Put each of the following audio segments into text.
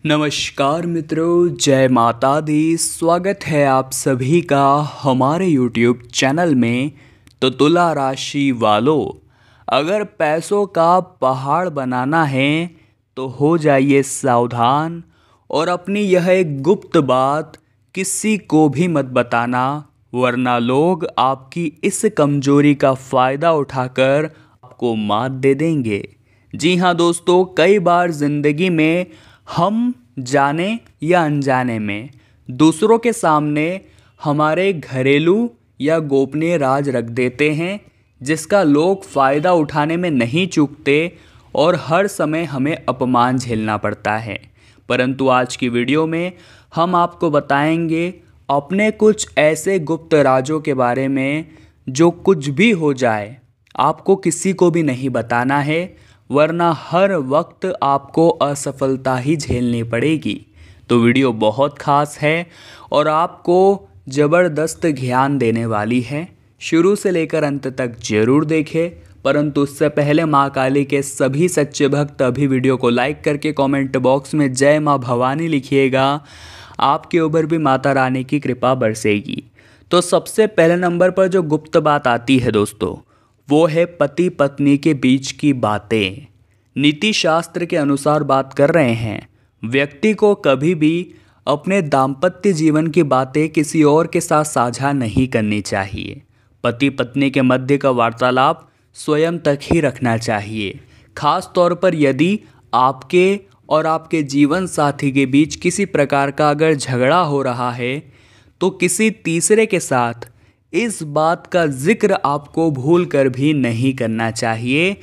नमस्कार मित्रों, जय माता दी। स्वागत है आप सभी का हमारे YouTube चैनल में। तो तुला राशि वालों, अगर पैसों का पहाड़ बनाना है तो हो जाइए सावधान और अपनी यह एक गुप्त बात किसी को भी मत बताना, वरना लोग आपकी इस कमजोरी का फ़ायदा उठाकर आपको मात दे देंगे। जी हाँ दोस्तों, कई बार ज़िंदगी में हम जाने या अनजाने में दूसरों के सामने हमारे घरेलू या गोपनीय राज रख देते हैं, जिसका लोग फ़ायदा उठाने में नहीं चूकते और हर समय हमें अपमान झेलना पड़ता है। परंतु आज की वीडियो में हम आपको बताएंगे अपने कुछ ऐसे गुप्त राजों के बारे में जो कुछ भी हो जाए आपको किसी को भी नहीं बताना है, वरना हर वक्त आपको असफलता ही झेलनी पड़ेगी। तो वीडियो बहुत ख़ास है और आपको ज़बरदस्त ज्ञान देने वाली है। शुरू से लेकर अंत तक जरूर देखें। परंतु उससे पहले माँ काली के सभी सच्चे भक्त अभी वीडियो को लाइक करके कमेंट बॉक्स में जय माँ भवानी लिखिएगा। आपके ऊपर भी माता रानी की कृपा बरसेगी। तो सबसे पहले नंबर पर जो गुप्त बात आती है दोस्तों, वो है पति पत्नी के बीच की बातें। नीति शास्त्र के अनुसार बात कर रहे हैं, व्यक्ति को कभी भी अपने दाम्पत्य जीवन की बातें किसी और के साथ साझा नहीं करनी चाहिए। पति पत्नी के मध्य का वार्तालाप स्वयं तक ही रखना चाहिए। खास तौर पर यदि आपके और आपके जीवन साथी के बीच किसी प्रकार का अगर झगड़ा हो रहा है तो किसी तीसरे के साथ इस बात का जिक्र आपको भूल कर भी नहीं करना चाहिए,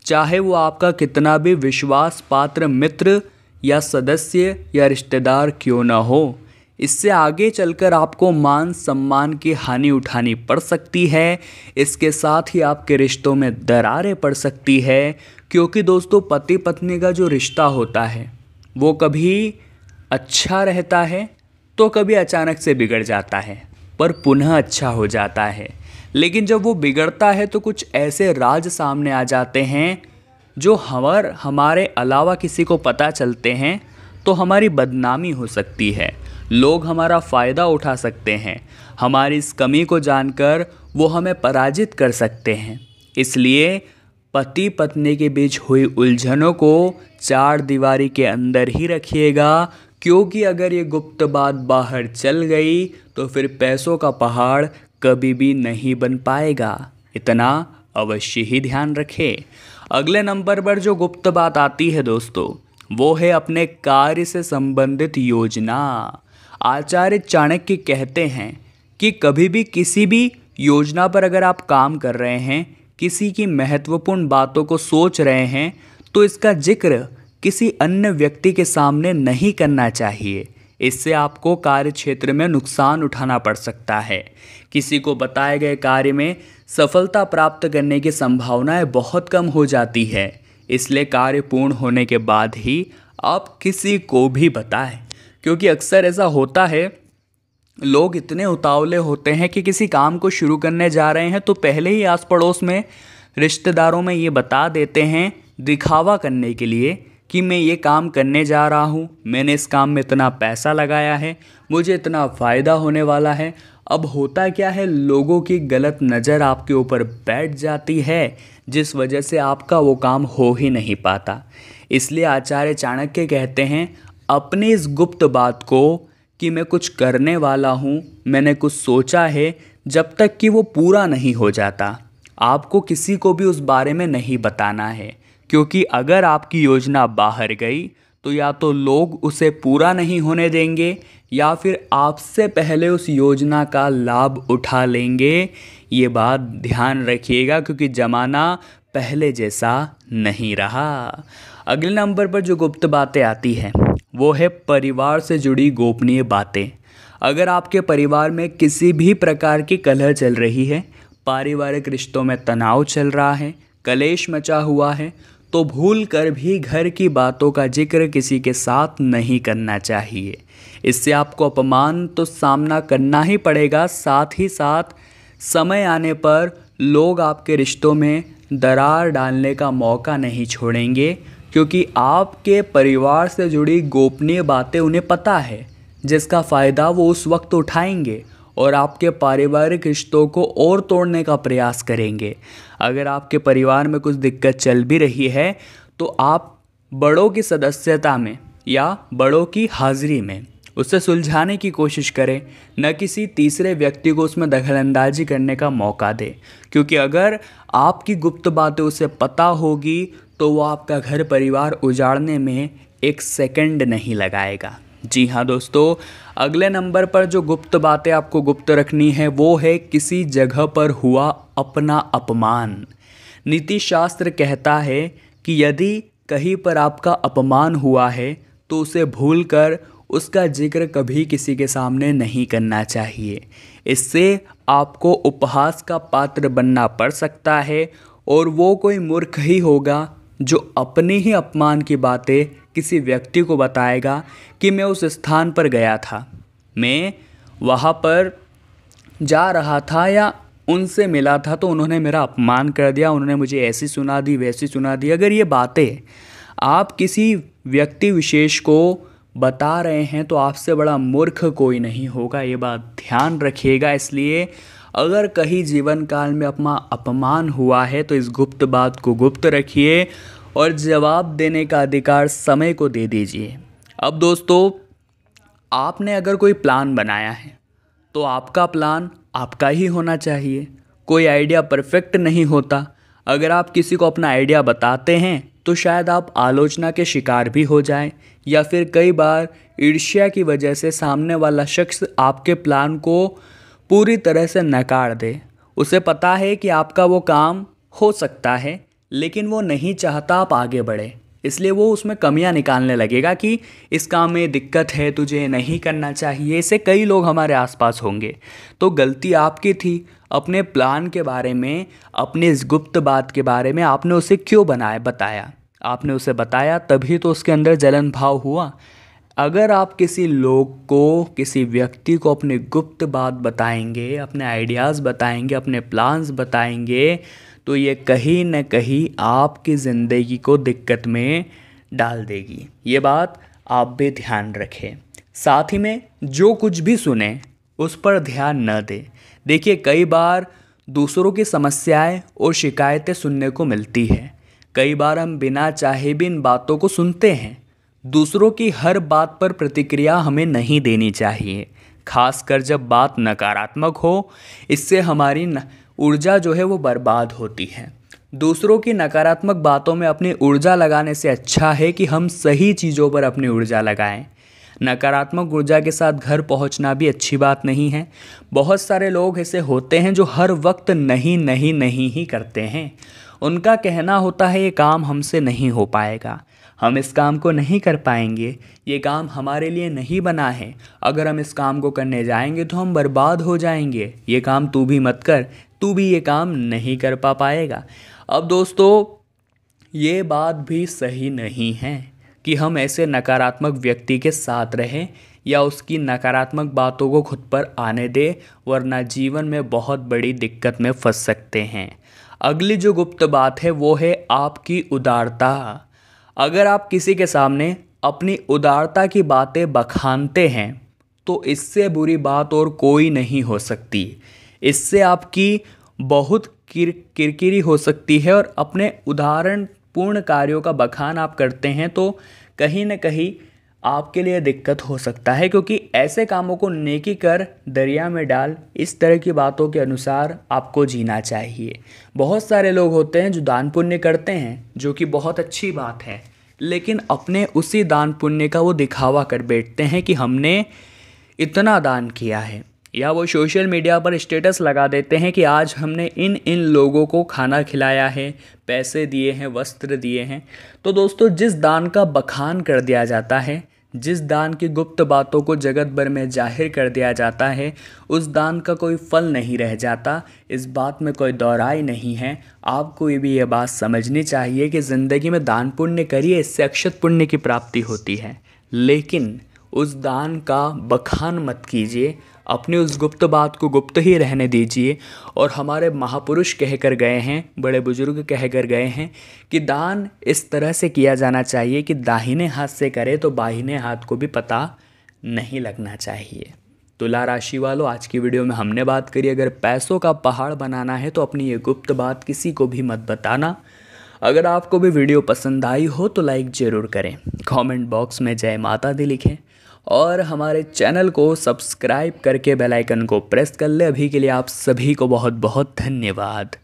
चाहे वो आपका कितना भी विश्वास पात्र मित्र या सदस्य या रिश्तेदार क्यों न हो। इससे आगे चलकर आपको मान सम्मान की हानि उठानी पड़ सकती है। इसके साथ ही आपके रिश्तों में दरारें पड़ सकती है, क्योंकि दोस्तों पति पत्नी का जो रिश्ता होता है वो कभी अच्छा रहता है तो कभी अचानक से बिगड़ जाता है, पर पुनः अच्छा हो जाता है। लेकिन जब वो बिगड़ता है तो कुछ ऐसे राज सामने आ जाते हैं जो हमारे अलावा किसी को पता चलते हैं तो हमारी बदनामी हो सकती है। लोग हमारा फ़ायदा उठा सकते हैं, हमारी इस कमी को जानकर वो हमें पराजित कर सकते हैं। इसलिए पति पत्नी के बीच हुई उलझनों को चार दीवारी के अंदर ही रखिएगा, क्योंकि अगर ये गुप्त बात बाहर चल गई तो फिर पैसों का पहाड़ कभी भी नहीं बन पाएगा। इतना अवश्य ही ध्यान रखें। अगले नंबर पर जो गुप्त बात आती है दोस्तों, वो है अपने कार्य से संबंधित योजना। आचार्य चाणक्य कहते हैं कि कभी भी किसी भी योजना पर अगर आप काम कर रहे हैं, किसी की महत्वपूर्ण बातों को सोच रहे हैं, तो इसका जिक्र किसी अन्य व्यक्ति के सामने नहीं करना चाहिए। इससे आपको कार्य क्षेत्र में नुकसान उठाना पड़ सकता है। किसी को बताए गए कार्य में सफलता प्राप्त करने की संभावनाएं बहुत कम हो जाती है। इसलिए कार्य पूर्ण होने के बाद ही आप किसी को भी बताएं, क्योंकि अक्सर ऐसा होता है, लोग इतने उतावले होते हैं कि किसी काम को शुरू करने जा रहे हैं तो पहले ही आस पड़ोस में रिश्तेदारों में ये बता देते हैं दिखावा करने के लिए कि मैं ये काम करने जा रहा हूँ, मैंने इस काम में इतना पैसा लगाया है, मुझे इतना फ़ायदा होने वाला है। अब होता क्या है, लोगों की गलत नज़र आपके ऊपर बैठ जाती है, जिस वजह से आपका वो काम हो ही नहीं पाता। इसलिए आचार्य चाणक्य कहते हैं अपनी इस गुप्त बात को कि मैं कुछ करने वाला हूँ, मैंने कुछ सोचा है, जब तक कि वो पूरा नहीं हो जाता आपको किसी को भी उस बारे में नहीं बताना है। क्योंकि अगर आपकी योजना बाहर गई तो या तो लोग उसे पूरा नहीं होने देंगे या फिर आपसे पहले उस योजना का लाभ उठा लेंगे। ये बात ध्यान रखिएगा, क्योंकि ज़माना पहले जैसा नहीं रहा। अगले नंबर पर जो गुप्त बातें आती हैं वो है परिवार से जुड़ी गोपनीय बातें। अगर आपके परिवार में किसी भी प्रकार की कलह चल रही है, पारिवारिक रिश्तों में तनाव चल रहा है, कलेश मचा हुआ है, तो भूल कर भी घर की बातों का जिक्र किसी के साथ नहीं करना चाहिए। इससे आपको अपमान तो सामना करना ही पड़ेगा, साथ ही साथ समय आने पर लोग आपके रिश्तों में दरार डालने का मौका नहीं छोड़ेंगे, क्योंकि आपके परिवार से जुड़ी गोपनीय बातें उन्हें पता है, जिसका फ़ायदा वो उस वक्त उठाएंगे और आपके पारिवारिक रिश्तों को और तोड़ने का प्रयास करेंगे। अगर आपके परिवार में कुछ दिक्कत चल भी रही है तो आप बड़ों की सदस्यता में या बड़ों की हाज़िरी में उसे सुलझाने की कोशिश करें, न किसी तीसरे व्यक्ति को उसमें दखलंदाजी करने का मौका दें। क्योंकि अगर आपकी गुप्त बातें उसे पता होगी तो वो आपका घर परिवार उजाड़ने में एक सेकंड नहीं लगाएगा। जी हाँ दोस्तों, अगले नंबर पर जो गुप्त बातें आपको गुप्त रखनी है वो है किसी जगह पर हुआ अपना अपमान। नीति शास्त्र कहता है कि यदि कहीं पर आपका अपमान हुआ है तो उसे भूलकर उसका जिक्र कभी किसी के सामने नहीं करना चाहिए। इससे आपको उपहास का पात्र बनना पड़ सकता है और वो कोई मूर्ख ही होगा जो अपने ही अपमान की बातें किसी व्यक्ति को बताएगा कि मैं उस स्थान पर गया था, मैं वहाँ पर जा रहा था या उनसे मिला था तो उन्होंने मेरा अपमान कर दिया, उन्होंने मुझे ऐसी सुना दी वैसी सुना दी। अगर ये बातें आप किसी व्यक्ति विशेष को बता रहे हैं तो आपसे बड़ा मूर्ख कोई नहीं होगा, ये बात ध्यान रखिएगा। इसलिए अगर कहीं जीवन काल में अपना अपमान हुआ है तो इस गुप्त बात को गुप्त रखिए और जवाब देने का अधिकार समय को दे दीजिए। अब दोस्तों, आपने अगर कोई प्लान बनाया है तो आपका प्लान आपका ही होना चाहिए। कोई आइडिया परफेक्ट नहीं होता। अगर आप किसी को अपना आइडिया बताते हैं तो शायद आप आलोचना के शिकार भी हो जाएं या फिर कई बार ईर्ष्या की वजह से सामने वाला शख्स आपके प्लान को पूरी तरह से नकार दे। उसे पता है कि आपका वो काम हो सकता है लेकिन वो नहीं चाहता आप आगे बढ़े, इसलिए वो उसमें कमियां निकालने लगेगा कि इस काम में दिक्कत है, तुझे नहीं करना चाहिए। ऐसे कई लोग हमारे आसपास होंगे। तो गलती आपकी थी। अपने प्लान के बारे में, अपने इस गुप्त बात के बारे में आपने उसे क्यों बताया? आपने उसे बताया तभी तो उसके अंदर जलन भाव हुआ। अगर आप किसी लोग को, किसी व्यक्ति को अपनी गुप्त बात बताएंगे, अपने आइडियाज़ बताएंगे, अपने प्लान्स बताएंगे तो ये कहीं न कहीं आपकी ज़िंदगी को दिक्कत में डाल देगी। ये बात आप भी ध्यान रखें। साथ ही में जो कुछ भी सुने उस पर ध्यान न दें। देखिए, कई बार दूसरों की समस्याएं और शिकायतें सुनने को मिलती हैं। कई बार हम बिना चाहे भी इन बातों को सुनते हैं। दूसरों की हर बात पर प्रतिक्रिया हमें नहीं देनी चाहिए, खासकर जब बात नकारात्मक हो। इससे हमारी ऊर्जा जो है वो बर्बाद होती है। दूसरों की नकारात्मक बातों में अपनी ऊर्जा लगाने से अच्छा है कि हम सही चीज़ों पर अपनी ऊर्जा लगाएं। नकारात्मक ऊर्जा के साथ घर पहुंचना भी अच्छी बात नहीं है। बहुत सारे लोग ऐसे होते हैं जो हर वक्त नहीं नहीं नहीं ही करते हैं। उनका कहना होता है ये काम हमसे नहीं हो पाएगा, हम इस काम को नहीं कर पाएंगे, ये काम हमारे लिए नहीं बना है, अगर हम इस काम को करने जाएंगे तो हम बर्बाद हो जाएंगे, ये काम तू भी मत कर, तू भी ये काम नहीं कर पाएगा। अब दोस्तों, ये बात भी सही नहीं है कि हम ऐसे नकारात्मक व्यक्ति के साथ रहें या उसकी नकारात्मक बातों को खुद पर आने दें, वरना जीवन में बहुत बड़ी दिक्कत में फंस सकते हैं। अगली जो गुप्त बात है वो है आपकी उदारता। अगर आप किसी के सामने अपनी उदारता की बातें बखानते हैं तो इससे बुरी बात और कोई नहीं हो सकती। इससे आपकी बहुत किरकिरी हो सकती है और अपने उदाहरणपूर्ण कार्यों का बखान आप करते हैं तो कहीं न कहीं आपके लिए दिक्कत हो सकता है, क्योंकि ऐसे कामों को नेकी कर दरिया में डाल, इस तरह की बातों के अनुसार आपको जीना चाहिए। बहुत सारे लोग होते हैं जो दान पुण्य करते हैं, जो कि बहुत अच्छी बात है, लेकिन अपने उसी दान पुण्य का वो दिखावा कर बैठते हैं कि हमने इतना दान किया है, या वो सोशल मीडिया पर स्टेटस लगा देते हैं कि आज हमने इन लोगों को खाना खिलाया है, पैसे दिए हैं, वस्त्र दिए हैं। तो दोस्तों, जिस दान का बखान कर दिया जाता है, जिस दान की गुप्त बातों को जगत भर में जाहिर कर दिया जाता है, उस दान का कोई फल नहीं रह जाता। इस बात में कोई दौराई नहीं है। आपको भी ये बात समझनी चाहिए कि ज़िंदगी में दान पुण्य करिए, इससे अक्षत पुण्य की प्राप्ति होती है, लेकिन उस दान का बखान मत कीजिए, अपनी उस गुप्त बात को गुप्त ही रहने दीजिए। और हमारे महापुरुष कह कर गए हैं, बड़े बुजुर्ग कह कर गए हैं कि दान इस तरह से किया जाना चाहिए कि दाहिने हाथ से करे तो बाहिने हाथ को भी पता नहीं लगना चाहिए। तुला राशि वालों, आज की वीडियो में हमने बात करी, अगर पैसों का पहाड़ बनाना है तो अपनी ये गुप्त बात किसी को भी मत बताना। अगर आपको भी वीडियो पसंद आई हो तो लाइक ज़रूर करें, कमेंट बॉक्स में जय माता दी लिखें और हमारे चैनल को सब्सक्राइब करके बेल आइकन को प्रेस कर ले। अभी के लिए आप सभी को बहुत बहुत धन्यवाद।